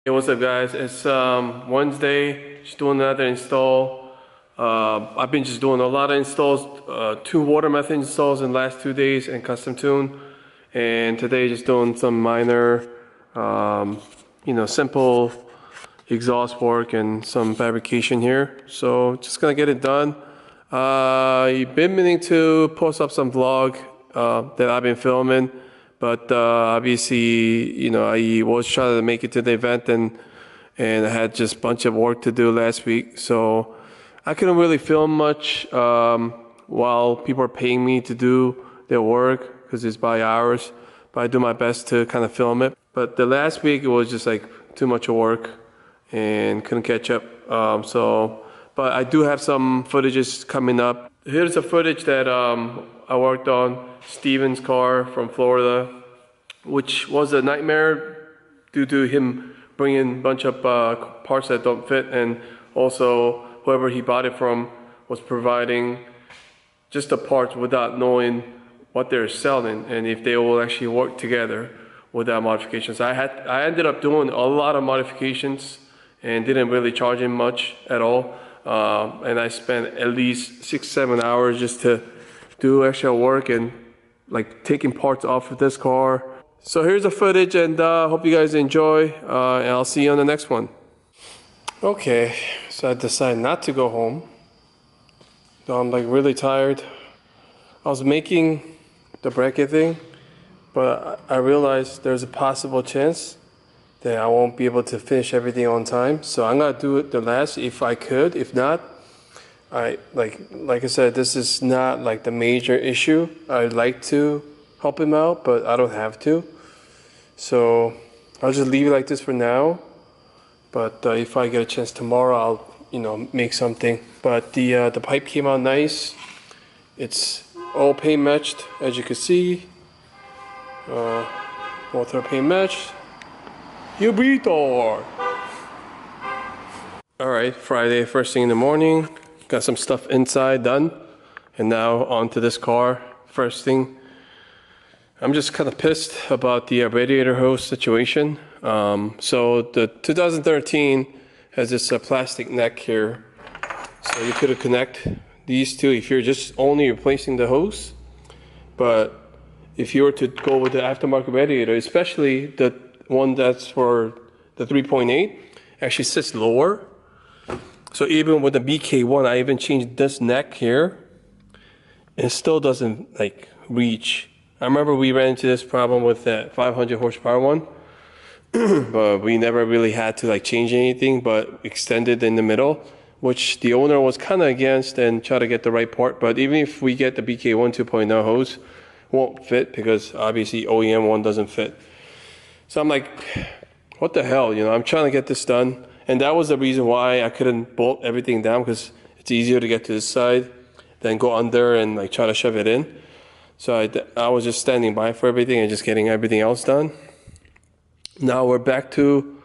Hey, what's up guys? It's Wednesday, just doing another install. I've been just doing a lot of installs, 2 water method installs in the last 2 days and custom tune. And today just doing some minor, simple exhaust work and some fabrication here. So just gonna get it done. I've been meaning to post up some vlog that I've been filming. But obviously, I was trying to make it to the event and I had just a bunch of work to do last week. So I couldn't really film much while people are paying me to do their work because it's by hours. But I do my best to kind of film it. But the last week, it was just like too much work and couldn't catch up. But I do have some footages coming up. Here's the footage that I worked on Steven's car from Florida, which was a nightmare due to him bringing a bunch of parts that don't fit, and also whoever he bought it from was providing just the parts without knowing what they're selling and if they will actually work together without modifications. I ended up doing a lot of modifications and didn't really charge him much at all. And I spent at least 6-7 hours just to do extra work and like taking parts off of this car. So here's the footage, and hope you guys enjoy, and I'll see you on the next one. Okay, so I decided not to go home. So I'm like really tired. I was making the bracket thing, but I realized there's a possible chance that I won't be able to finish everything on time. So I'm gonna do it the last if I could. If not, like I said, this is not like the major issue. I'd like to help him out, but I don't have to. So I'll just leave it like this for now. But if I get a chance tomorrow, I'll make something. But the pipe came out nice. It's all paint matched, as you can see. Both are paint matched. All right, Friday, first thing in the morning. Got some stuff inside done, and now onto this car. First thing, I'm just kind of pissed about the radiator hose situation. So the 2013 has this plastic neck here, so you could connect these two if you're just only replacing the hose. But if you were to go with the aftermarket radiator, especially the one that's for the 3.8, actually sits lower. So even with the BK1, I even changed this neck here. It still doesn't like reach. I remember we ran into this problem with that 500 horsepower one, but we never really had to like change anything but extended in the middle, which the owner was kind of against and try to get the right part. But even if we get the BK1 2.0 hose, it won't fit because obviously OEM one doesn't fit. So I'm like, what the hell, I'm trying to get this done. And that was the reason why I couldn't bolt everything down, because it's easier to get to this side than go under and like try to shove it in. So I was just standing by for everything and just getting everything else done. Now we're back to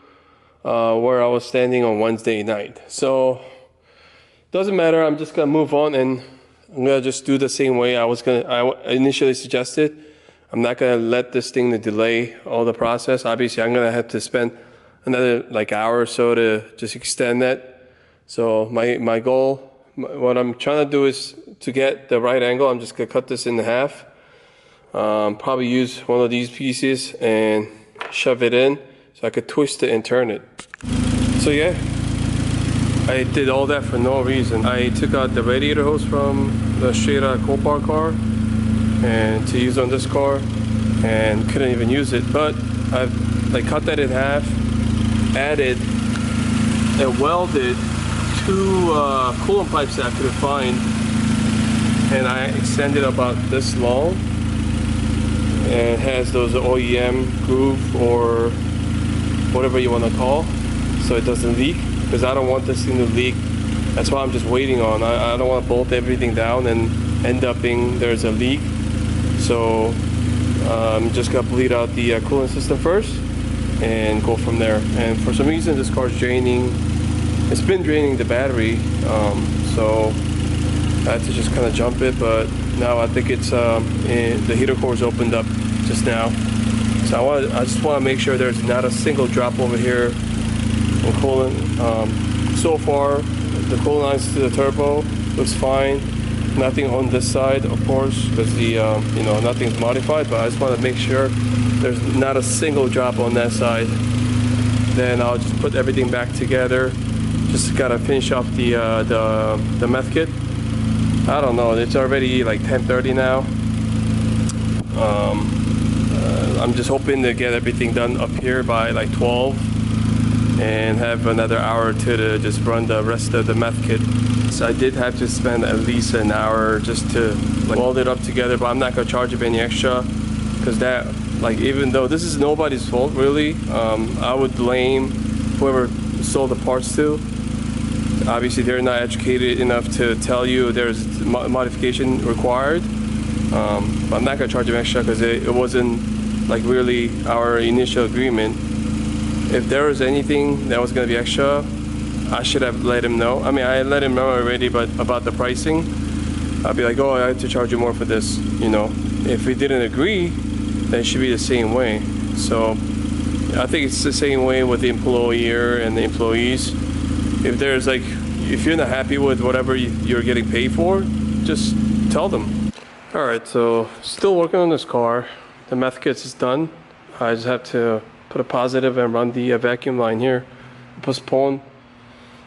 where I was standing on Wednesday night. So doesn't matter, I'm just gonna move on, and I'm gonna just do the same way I initially suggested. I'm not gonna let this thing to delay all the process. Obviously, I'm gonna have to spend another like hour or so to just extend that. So my goal, what I'm trying to do is to get the right angle. I'm just gonna cut this in half. Probably use one of these pieces and shove it in so I could twist it and turn it. So yeah, I did all that for no reason. I took out the radiator hose from the straight out Copart car and to use on this car, and couldn't even use it. But I've like cut that in half, added and welded 2 coolant pipes that I couldn't find, and I extended about this long, and it has those OEM groove or whatever you want to call, so it doesn't leak, because I don't want this thing to leak. That's why I'm just waiting on. I don't want to bolt everything down and end up being there's a leak. So I'm just gonna bleed out the coolant system first and go from there. And for some reason this car's draining, it's been draining the battery, so I had to just kind of jump it. But now I think it's the heater core's opened up just now, so I just want to make sure there's not a single drop over here and coolant. So far, the coolant lines to the turbo looks fine. Nothing on this side, of course, because the nothing's modified. But I just want to make sure there's not a single drop on that side. Then I'll just put everything back together. Just gotta finish off the meth kit. I don't know. It's already like 10:30 now. I'm just hoping to get everything done up here by like 12 and have another hour or two to just run the rest of the meth kit. So I did have to spend at least an hour just to like weld it up together, but I'm not gonna charge him any extra because that, like, even though this is nobody's fault really, I would blame whoever sold the parts to. Obviously they're not educated enough to tell you there's modification required. But I'm not gonna charge him extra because it wasn't like really our initial agreement. If there was anything that was gonna be extra, I should have let him know. I mean, I let him know already, but about the pricing, I'd be like, oh, I have to charge you more for this, you know. If we didn't agree, then it should be the same way. So I think it's the same way with the employer and the employees. If there's like, if you're not happy with whatever you're getting paid for, just tell them. All right, so still working on this car. The meth kit is done. I just have to put a positive and run the vacuum line here. Postpone.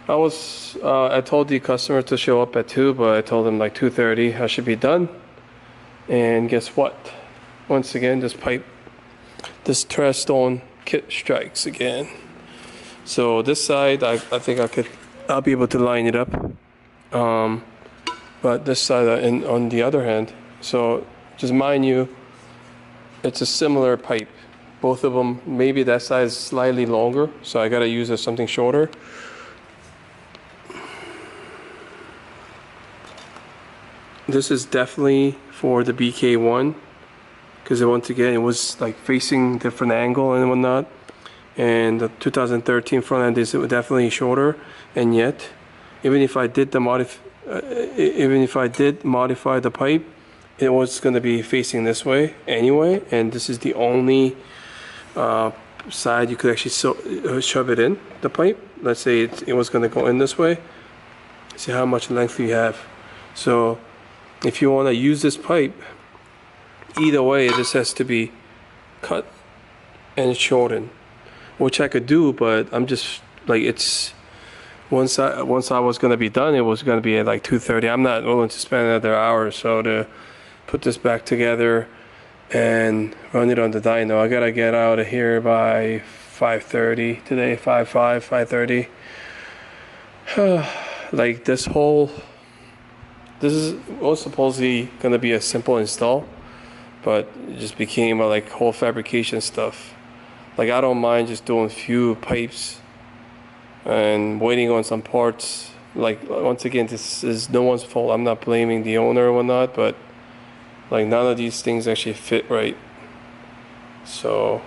I told the customer to show up at 2, but I told him like 2:30 I should be done. And guess what? Once again, this Treadstone kit strikes again. So this side, I think I'll be able to line it up. But this side, and on the other hand, so just mind you, it's a similar pipe. Both of them, maybe that side is slightly longer, so I gotta use something shorter. This is definitely for the BK1, because once again, it was like facing different angle and whatnot. And the 2013 front end is definitely shorter, and yet, even if I did modify the pipe, it was going to be facing this way anyway, and this is the only side you could actually shove it in, the pipe. Let's say it was going to go in this way. See how much length you have. So if you want to use this pipe, either way, this has to be cut and shortened, which I could do, but I'm just like, it's once I was going to be done, it was going to be at like 2:30. I'm not willing to spend another hour or so to put this back together and run it on the dyno. I gotta get out of here by 5:30 today, 5:30. Like this was supposedly gonna be a simple install, but it just became a like whole fabrication stuff. Like I don't mind just doing a few pipes and waiting on some parts. Like once again, this is no one's fault. I'm not blaming the owner or whatnot, but like none of these things actually fit right. So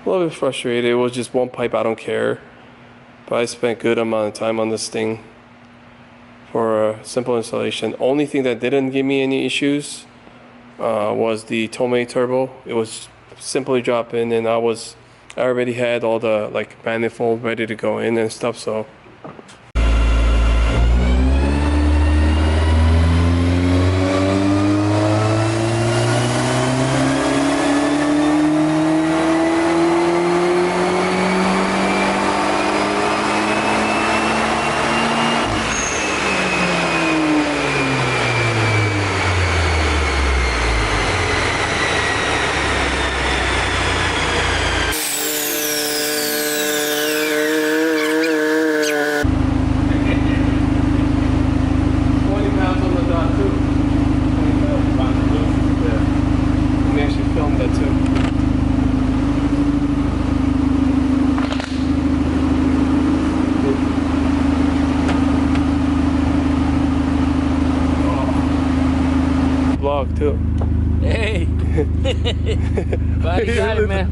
a little bit frustrated. It was just one pipe, I don't care. But I spent a good amount of time on this thing for a simple installation. Only thing that didn't give me any issues was the Tomei turbo. It was simply drop in, and I already had all the like manifold ready to go in and stuff, so too. Hey! Finally got it, man.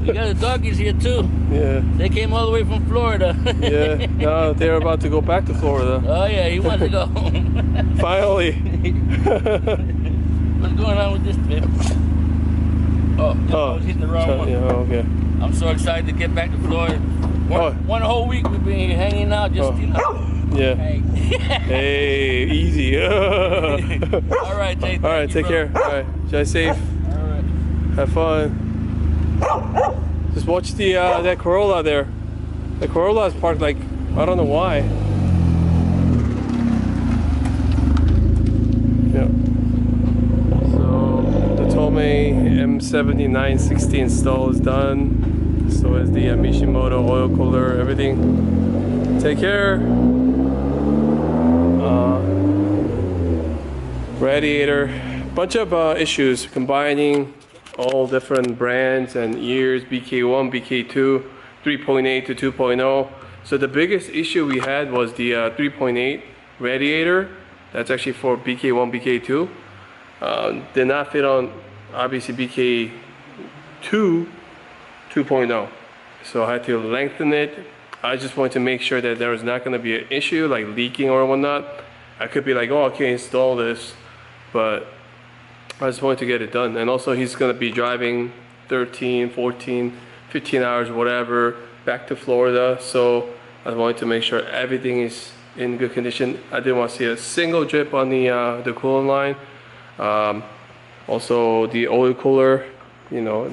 We got the doggies here too. Yeah. They came all the way from Florida. Yeah. No, they're about to go back to Florida. Oh yeah, he wants to go home. Finally. What's going on with this, baby? Oh, I was hitting the wrong one. Yeah, okay. I'm so excited to get back to Florida. One whole week we've been here hanging out, just you know. Yeah. Hey. Hey, easy. All right, Jay. All right, take care. All right, drive safe. All right. Have fun. Just watch the that Corolla there. The Corolla is parked like I don't know why. Yeah. So the Tomei M7960 install is done. So is the Mishimoto oil cooler, everything. Take care. Radiator, bunch of issues combining all different brands and years, BK1, BK2, 3.8 to 2.0. So the biggest issue we had was the 3.8 radiator. That's actually for BK1, BK2. Did not fit on obviously BK2 2.0. So I had to lengthen it. I just wanted to make sure that there was not going to be an issue like leaking or whatnot. I could be like, oh, I can't install this, but I just wanted to get it done. And also he's going to be driving 13, 14, 15 hours, whatever, back to Florida. So I wanted to make sure everything is in good condition. I didn't want to see a single drip on the coolant line. Also the oil cooler, you know,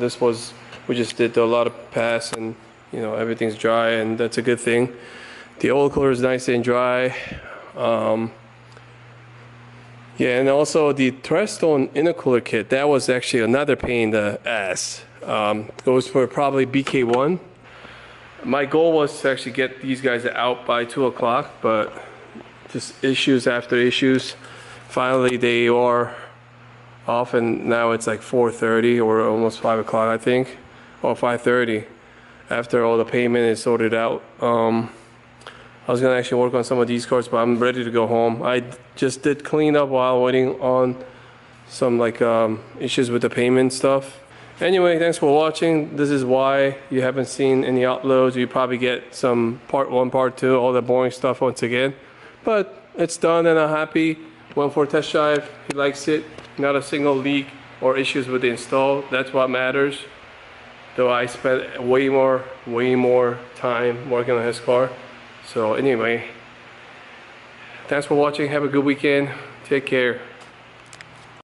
we just did a lot of pass and, you know, everything's dry, and that's a good thing. The oil cooler is nice and dry. Yeah, and also the Threadstone intercooler kit, that was actually another pain in the ass. Goes for probably BK1. My goal was to actually get these guys out by 2 o'clock, but just issues after issues. Finally, they are off, and now it's like 4:30 or almost 5 o'clock, I think, or 5:30. After all the payment is sorted out. I was gonna actually work on some of these cars, but I'm ready to go home. I just did clean up while waiting on some like issues with the payment stuff. Anyway, thanks for watching. This is why you haven't seen any uploads. You probably get some part 1, part 2, all the boring stuff once again. But it's done and I'm happy. Went for a test drive, he likes it. Not a single leak or issues with the install. That's what matters. Though I spent way more time working on his car. So anyway, thanks for watching. Have a good weekend. Take care.